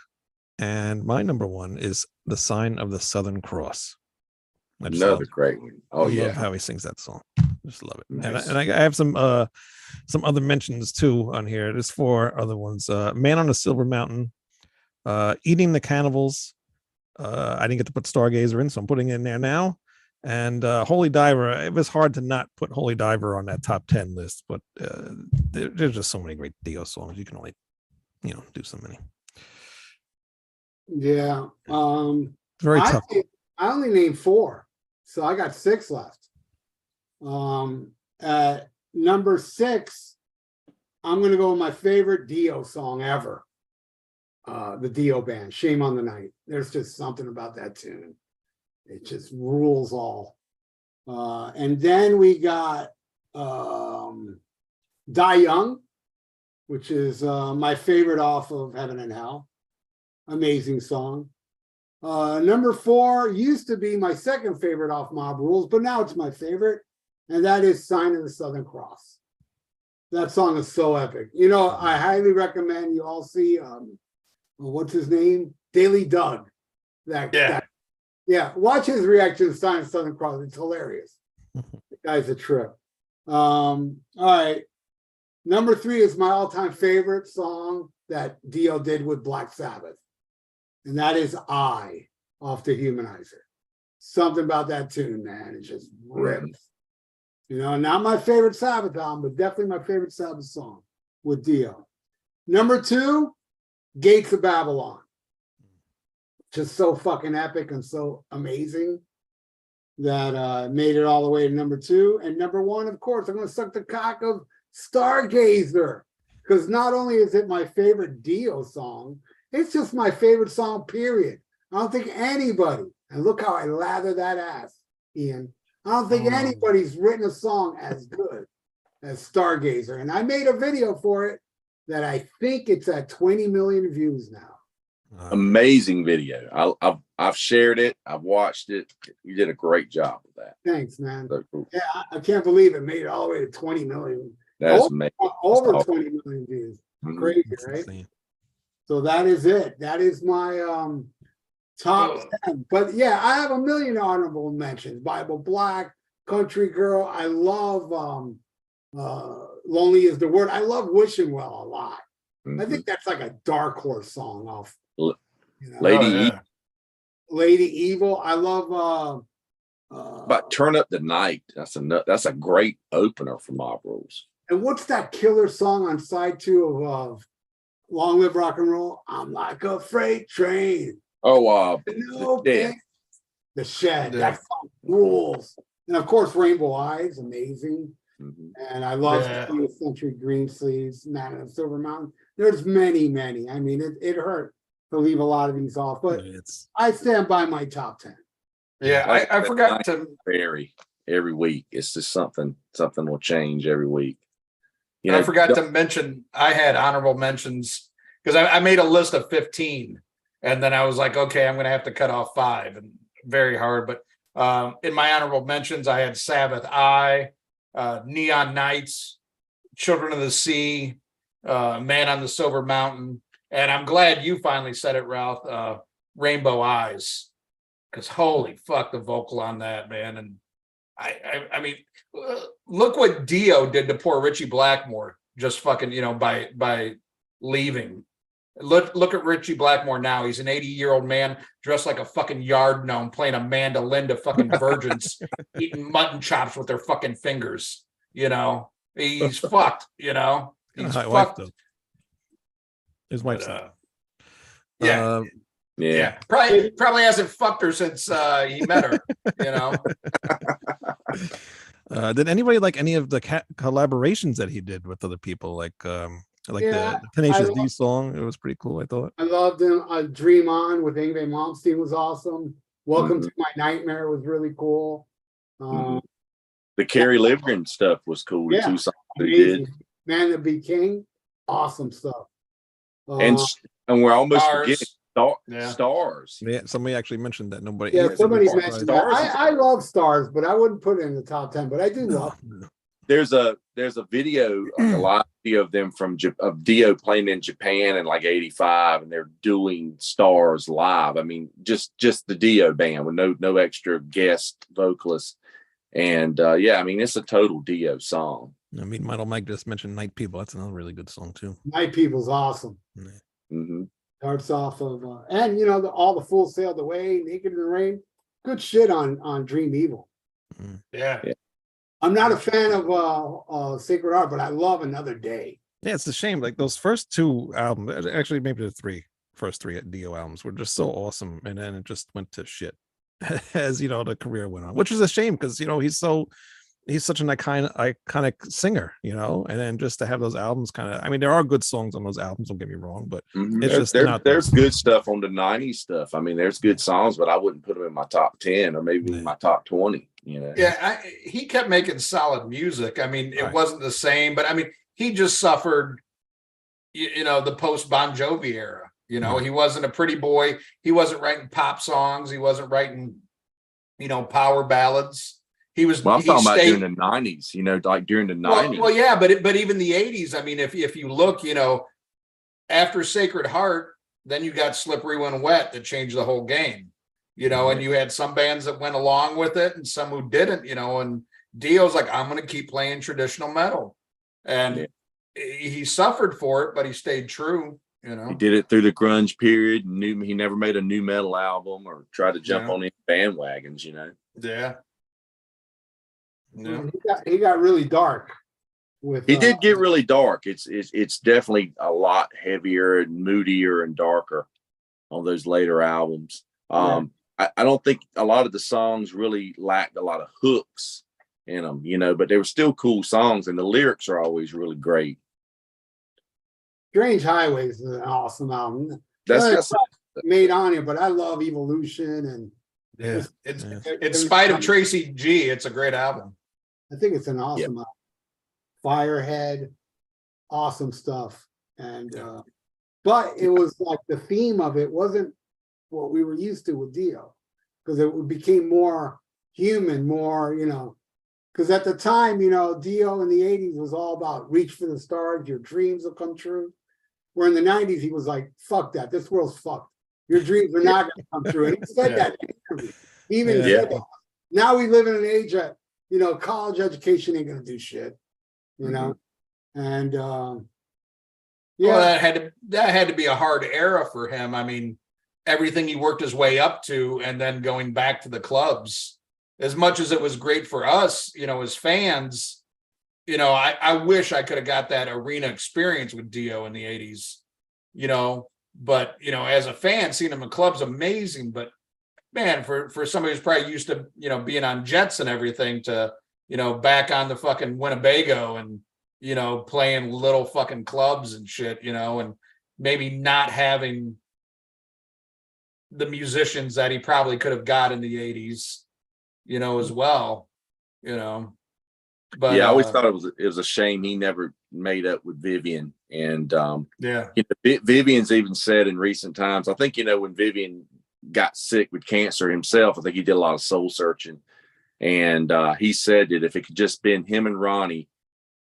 and my number 1 is The Sign of the Southern Cross. Another great one. Oh, I yeah. love how he sings that song. Just love it. Nice. And I have some other mentions too on here. There's 4 other ones. Man on the Silver Mountain, Eating the Cannibals. I didn't get to put Stargazer in, so I'm putting it in there now. And Holy Diver. It was hard to not put Holy Diver on that top 10 list, but there's just so many great Dio songs. You can only, do so many. Yeah. Very tough. I only named 4, so I got 6 left. At number 6, I'm going to go with my favorite Dio song ever. The Dio Band, Shame on the Night. There's just something about that tune. It just rules all. And then we got Die Young, which is my favorite off of Heaven and Hell. Amazing song. Number 4 used to be my second favorite off Mob Rules, but now it's my favorite, and that is Sign of the Southern Cross. That song is so epic. I highly recommend you all see what's his name? Daily Doug. Watch his reaction to Sign of the Southern Cross. It's hilarious. The guy's a trip. All right. Number 3 is my all-time favorite song that Dio did with Black Sabbath. And that is I off the Humanizer. Something about that tune, man. It just rips. You know, not my favorite Sabbath album, but definitely my favorite Sabbath song with Dio. Number 2, Gates of Babylon. Just so fucking epic and so amazing that made it all the way to number 2. And number 1, of course, I'm going to suck the cock of Stargazer, because not only is it my favorite Dio song, it's just my favorite song, period. I don't think anybody, and look how I lather that ass, Ian. I don't think anybody's written a song as good as Stargazer. And I made a video for it that I think it's at 20 million views now. Amazing video. I've shared it. I've watched it. You did a great job with that. Thanks, man. So cool. Yeah, I can't believe it made it all the way to 20 million. That's amazing. Over That's 20 million views. Mhm. Crazy, That's right? insane. So that is it. That is my top 10. But yeah, I have a million honorable mentions. Bible Black, Country Girl. I love Lonely is the Word. I love Wishing Well a lot. I think that's like a dark horse song off. L- You know? Lady Oh, yeah. E. Lady Evil. I love But Turn Up the Night. That's a great opener for Mob Rules. and what's that killer song on side 2 of Long Live Rock and Roll? I'm like a freight train. Oh, No, The Shed. man. The Shed. Yeah. That song rules. And of course, Rainbow Eyes, amazing. mhm. And I love Yeah. 20th Century Green Sleeves, Man of Silver Mountain. There's many, many. I mean, it hurt to leave a lot of these off, but It's I stand by my top 10. Yeah, I forgot to. Every week. It's just something will change every week. I forgot to mention I had honorable mentions because I made a list of 15, and then I was like, okay, I'm going to have to cut off 5, and very hard. But in my honorable mentions, I had Sabbath, Neon Nights, Children of the Sea, Man on the Silver Mountain, and I'm glad you finally said it, Ralph. Rainbow Eyes, because holy fuck, the vocal on that, man. And I mean, look what Dio did to poor Richie Blackmore, just fucking, by leaving. Look at Richie Blackmore now. He's an 80-year-old man dressed like a fucking yard gnome playing a mandolin to fucking virgins eating mutton chops with their fucking fingers. He's fucked. He's hot wife, fucked. though. His wife's But, hot. yeah, probably hasn't fucked her since he met her. Did anybody like any of the collaborations that he did with other people, like Yeah, the Tenacious I D song? It was pretty cool, I thought. I loved him. Dream On with Yngwie Malmsteen was awesome. Welcome Mhm. to My Nightmare was really cool. Mhm. The Kerry Livgren stuff was cool. The Yeah. two songs they Amazing. did. Man to Be King, awesome stuff. And we're almost forgetting Yeah. Stars. Yeah, somebody actually mentioned that. Nobody. Yeah, nobody somebody was mentioned surprised. that. I love Stars, but I wouldn't put it in the top 10, but I do No, love no. There's a video, like a live video of them of Dio playing in Japan in like '85, and they're doing Stars live. I mean, just the Dio band with no extra guest vocalists. And yeah, I mean, it's a total Dio song. I mean, Metal Mike just mentioned Night People. That's another really good song too. Night People's awesome. Mm-hmm. Starts off of and all the Full Sailed Away, Naked in the Rain. Good shit on Dream Evil. Yeah. I'm not a fan of Sacred Heart, but I love Another Day. Yeah, it's a shame. Like those first 2 albums, actually maybe the first three Dio albums were just so awesome, and then it just went to shit as the career went on, which is a shame because he's such an iconic singer, and then just to have those albums I mean, there are good songs on those albums, don't get me wrong, but it's just not there's good stuff on the '90s stuff. I mean, there's good songs, but I wouldn't put them in my top 10 or maybe in my top 20. Yeah, he kept making solid music. I mean, it Right. wasn't the same, but I mean, he just suffered, the post Bon Jovi era. He wasn't a pretty boy. He wasn't writing pop songs. He wasn't writing, power ballads. He was. Well, I'm he talking about stayed- during the '90s. Like during the well, '90s. well, yeah, but even the '80s. I mean, if you look, after Sacred Heart, then you got Slippery When Wet that changed the whole game. And you had some bands that went along with it and some who didn't. And Dio's like, I'm gonna keep playing traditional metal. And he suffered for it, but he stayed true, you know. He did it through the grunge period. He never made a new metal album or tried to jump on any bandwagons, you know. Yeah. Yeah. He got really dark with He did get really dark. It's definitely a lot heavier and moodier and darker on those later albums. I don't think a lot of the songs really lacked a lot of hooks in them, you know, but they were still cool songs, and the lyrics are always really great. Strange Highways is an awesome album. That's made on it, but I love Evolution and In spite of Tracy G, it's a great album. I think it's an awesome album. Firehead, awesome stuff. And but it was like the theme of it wasn't what we were used to with Dio, because it became more human, more, you know, because at the time, you know, Dio in the 80s was all about reach for the stars, your dreams will come true. Where in the 90s, he was like, fuck that, this world's fucked. Your dreams are not going to come true. And he said that in the interview. He even said that. Now we live in an age that, you know, college education ain't going to do shit, you know? And Well, that had to be a hard era for him. I mean, everything he worked his way up to, and then going back to the clubs. As much as it was great for us, you know, as fans, you know, I wish I could have got that arena experience with Dio in the 80s, you know, but, you know, as a fan, seeing him in clubs, amazing. But man, for somebody who's probably used to, you know, being on jets and everything, to, you know, back on the fucking Winnebago and, you know, playing little fucking clubs and shit, you know, and maybe not having the musicians that he probably could have got in the 80s, you know, as well, you know. But I always thought it was a shame he never made up with Vivian. And you know, Vivian's even said in recent times, I think, you know, when Vivian got sick with cancer himself, I think he did a lot of soul searching. And he said that if it could just been him and Ronnie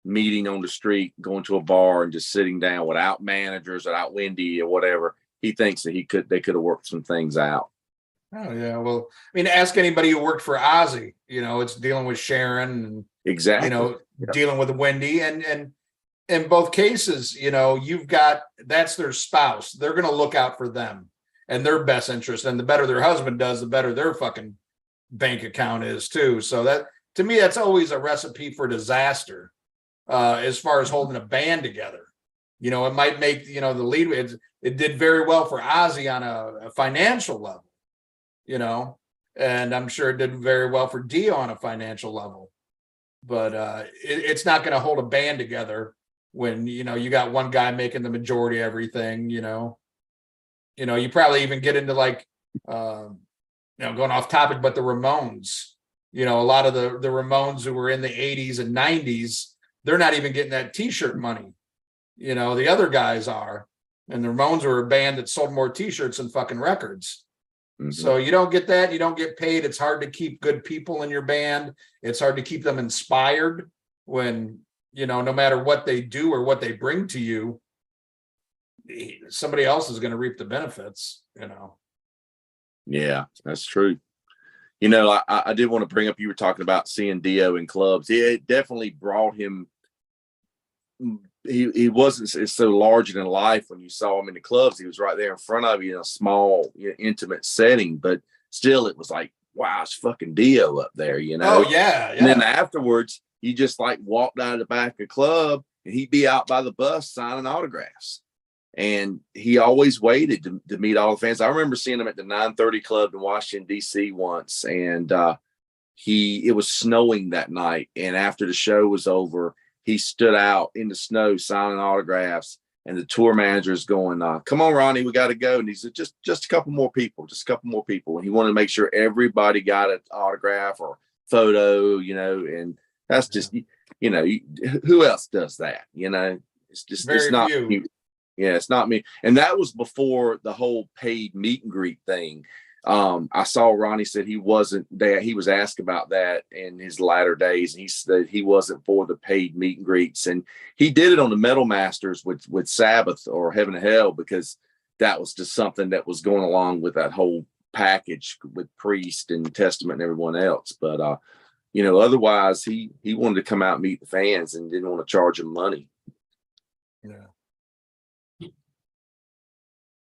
meeting on the street, going to a bar and just sitting down without managers, without Wendy or whatever, he thinks that they could have worked some things out. Oh yeah, well, I mean, ask anybody who worked for Ozzy. You know, it's dealing with Sharon and exactly, you know, dealing with Wendy, and in both cases, you know, that's their spouse. They're going to look out for them and their best interest, and the better their husband does, the better their fucking bank account is too. So that, to me, that's always a recipe for disaster. As far as holding a band together, you know, it might make, you know, the lead. It did very well for Ozzy on a financial level, you know, and I'm sure it did very well for Dio on a financial level. But it's not going to hold a band together when, you know, you got one guy making the majority of everything. You know, you probably even get into like, you know, going off topic, but the Ramones. You know, a lot of the Ramones who were in the 80s and 90s, they're not even getting that T-shirt money. You know, the other guys are. And the Ramones were a band that sold more T-shirts than fucking records. Mm-hmm. So you don't get that. You don't get paid. It's hard to keep good people in your band. It's hard to keep them inspired when, you know, no matter what they do or what they bring to you, somebody else is going to reap the benefits, you know. Yeah, that's true. You know, I did want to bring up, you were talking about seeing Dio in clubs. It definitely brought him. He wasn't so larger than life when you saw him in the clubs. He was right there in front of you in a small, intimate setting, but still it was like, wow, it's fucking Dio up there, you know? Oh, yeah. And then afterwards, he just like walked out of the back of the club and he'd be out by the bus signing autographs. And he always waited to meet all the fans. I remember seeing him at the 930 Club in Washington, D.C. once. And it was snowing that night. And after the show was over, he stood out in the snow signing autographs, and the tour manager is going, come on, Ronnie, we got to go. And he said, just a couple more people. And he wanted to make sure everybody got an autograph or photo, you know, and that's just, you know, who else does that? You know, it's not few. It's not me. And that was before the whole paid meet and greet thing. I saw Ronnie said he wasn't there. He was asked about that in his latter days. And he said he wasn't for the paid meet and greets. And he did it on the Metal Masters with Sabbath or Heaven and Hell, because that was just something that was going along with that whole package with Priest and Testament and everyone else. But, otherwise he wanted to come out and meet the fans and didn't want to charge them money. Yeah.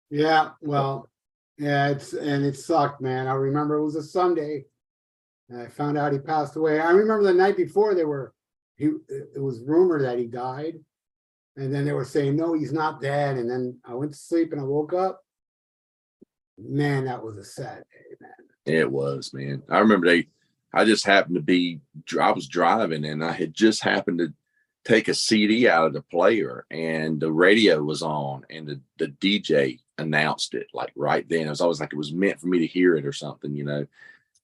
Yeah, well, yeah, it sucked, man. I remember it was a Sunday, and I found out he passed away. I remember the night before it was rumored that he died, and then they were saying no, he's not dead. And then I went to sleep and I woke up. Man, that was a sad day, man. It was, man. I remember I just happened to be, I was driving and I had just happened to take a CD out of the player and the radio was on and the DJ announced it like right then. It was always like it was meant for me to hear it or something,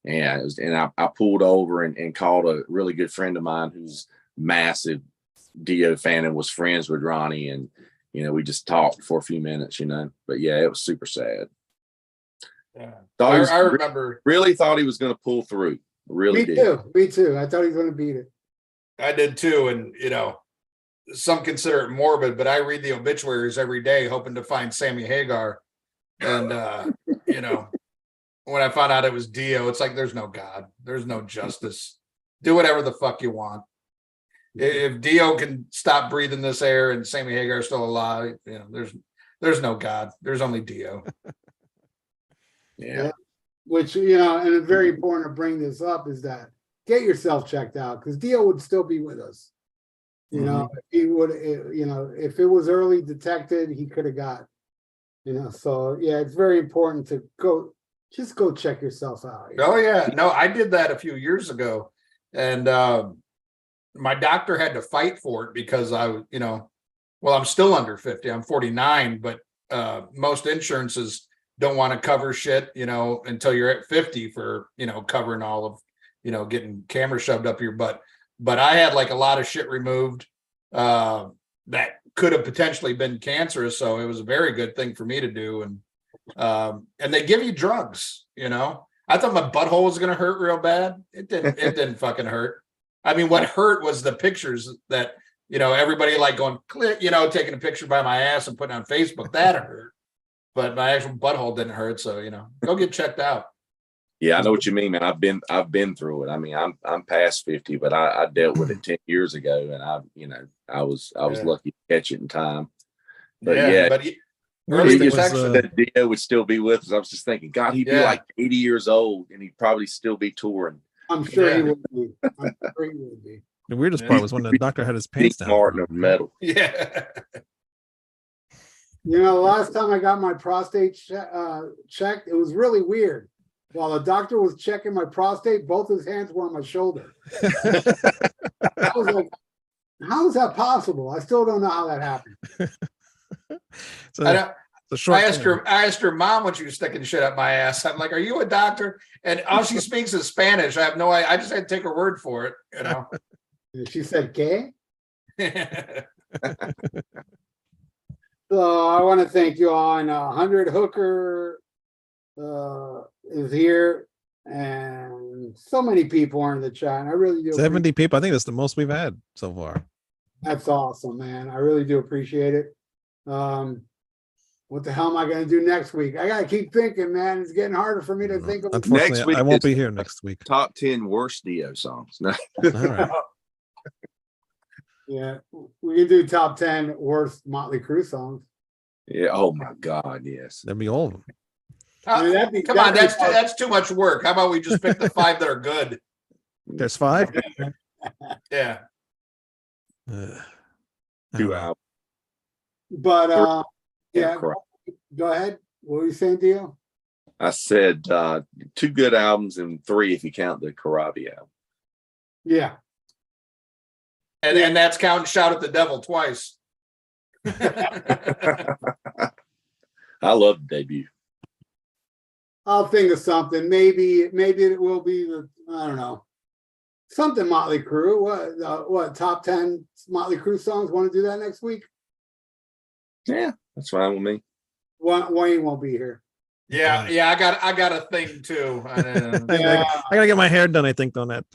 And I pulled over and called a really good friend of mine who's massive Dio fan and was friends with Ronnie. And, we just talked for a few minutes, but yeah, it was super sad. Yeah. I remember. Really thought he was going to pull through. Really did. Me too. I thought he was going to beat it. I did too. And, some consider it morbid, but I read the obituaries every day hoping to find Sammy Hagar. And, when I found out it was Dio, it's like, there's no God, there's no justice. Do whatever the fuck you want. If Dio can stop breathing this air and Sammy Hagar is still alive, there's no God. There's only Dio. Yeah. Which, and it's very important to bring this up is that get yourself checked out because Dio would still be with us. If he would, if it was early detected, he could have got, so yeah, it's very important to go check yourself out. Oh yeah. No, I did that a few years ago. And my doctor had to fight for it because I'm still under 50. I'm 49, but most insurances don't want to cover shit, until you're at 50 for, covering all of, getting camera shoved up your butt. But I had like a lot of shit removed that could have potentially been cancerous. So it was a very good thing for me to do. And they give you drugs, I thought my butthole was going to hurt real bad. It didn't fucking hurt. I mean, what hurt was the pictures that, everybody like going, click, taking a picture by my ass and putting on Facebook. That hurt. But my actual butthole didn't hurt. So, go get checked out. Yeah, I know what you mean, man. I've been through it. I mean, I'm past 50, but I dealt with it 10 years ago and I was lucky to catch it in time. But but early detection that Dio would still be with us. I was just thinking, God, he'd be like 80 years old and he'd probably still be touring. I'm sure he would be. The weirdest part was when the doctor had his pants down. Martin of metal. Yeah. The last time I got my prostate checked, it was really weird. While the doctor was checking my prostate, both his hands were on my shoulder. I was like, how is that possible? I still don't know how that happened. I asked her mom when she was sticking shit up my ass. I'm like, are you a doctor? And all she speaks is Spanish. I have no idea. I just had to take her word for it, She said, "¿Qué?" So I want to thank you all. And 100 Hooker is here, and so many people are in the chat. And I really do. 70 people. I think that's the most we've had so far. That's awesome, man. I really do appreciate it. What the hell am I going to do next week? I got to keep thinking, man. It's getting harder for me to think of. Unfortunately, next week I won't be here next week. Top 10 worst Dio songs. No. All right. Yeah, we can do top 10 worst Motley Crue songs. Yeah. Oh my God. Yes. That'd be all of them. Come on, that's too much work. How about we just pick the 5 that are good? There's 5. Yeah. 2 hours. But yeah, go ahead. What were you saying, Dio? I said 2 good albums and 3 if you count the Karabi album. Yeah. And that's counting Shout at the Devil twice. I love the debut. I'll think of something. Maybe it will be I don't know, something Motley Crue. What top 10 Motley Crue songs? Want to do that next week? Yeah, that's fine with me. Wayne won't be here. Yeah. I got a thing too. I gotta get my hair done. I think on that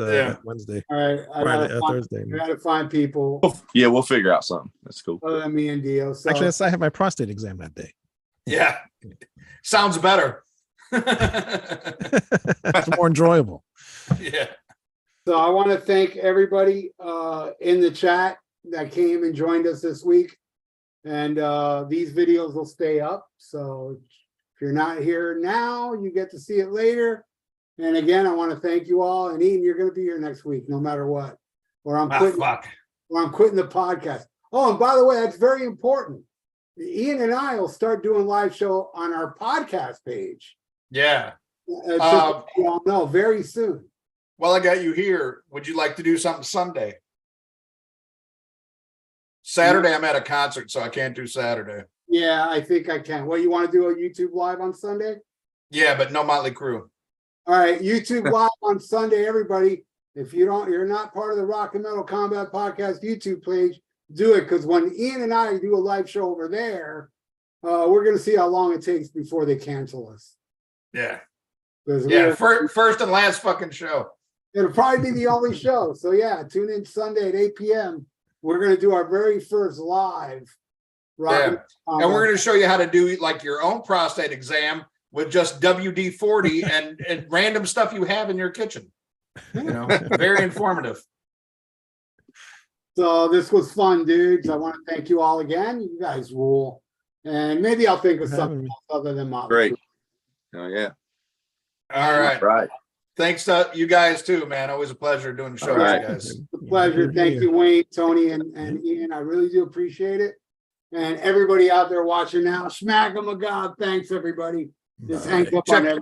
Wednesday. All right, Thursday. I gotta find people. Yeah, we'll figure out something. That's cool. Other than me and Dio. So. Actually, I have my prostate exam that day. Yeah, sounds better. It's more enjoyable. Yeah. So I want to thank everybody in the chat that came and joined us this week. And these videos will stay up. So if you're not here now, you get to see it later. And again, I want to thank you all. And Ian, you're going to be here next week, no matter what. Or I'm quitting. Or I'm quitting the podcast. Oh, and by the way, that's very important. Ian and I will start doing live show on our podcast page. Yeah. Just so you all know, very soon. Well, I got you here. Would you like to do something Sunday? Saturday, I'm at a concert, so I can't do Saturday. Yeah, I think I can. Well, you want to do a YouTube live on Sunday? Yeah, but no Motley Crue. All right, YouTube live on Sunday, everybody. If you're not part of the Rock and Metal Combat Podcast YouTube page, do it, because when Ian and I do a live show over there, we're going to see how long it takes before they cancel us. Yeah. 'Cause Yeah, first and last fucking show. it'll probably be the only show. So yeah, tune in Sunday at 8 p.m. We're going to do our very first live Rock Yeah. And we're going to show you how to do like your own prostate exam with just WD-40 and random stuff you have in your kitchen. You know, very informative. So this was fun, dudes. I want to thank you all again. You guys rule. And maybe I'll think of something else other than Motley. Great. Oh yeah. All right. Right. Thanks to you guys too, man. Always a pleasure doing the show with right. you guys. It's a pleasure. Thank you, Wayne, Tony, and Ian. I really do appreciate it. And everybody out there watching now, smack them a god. Thanks, everybody. Just hang up on everything.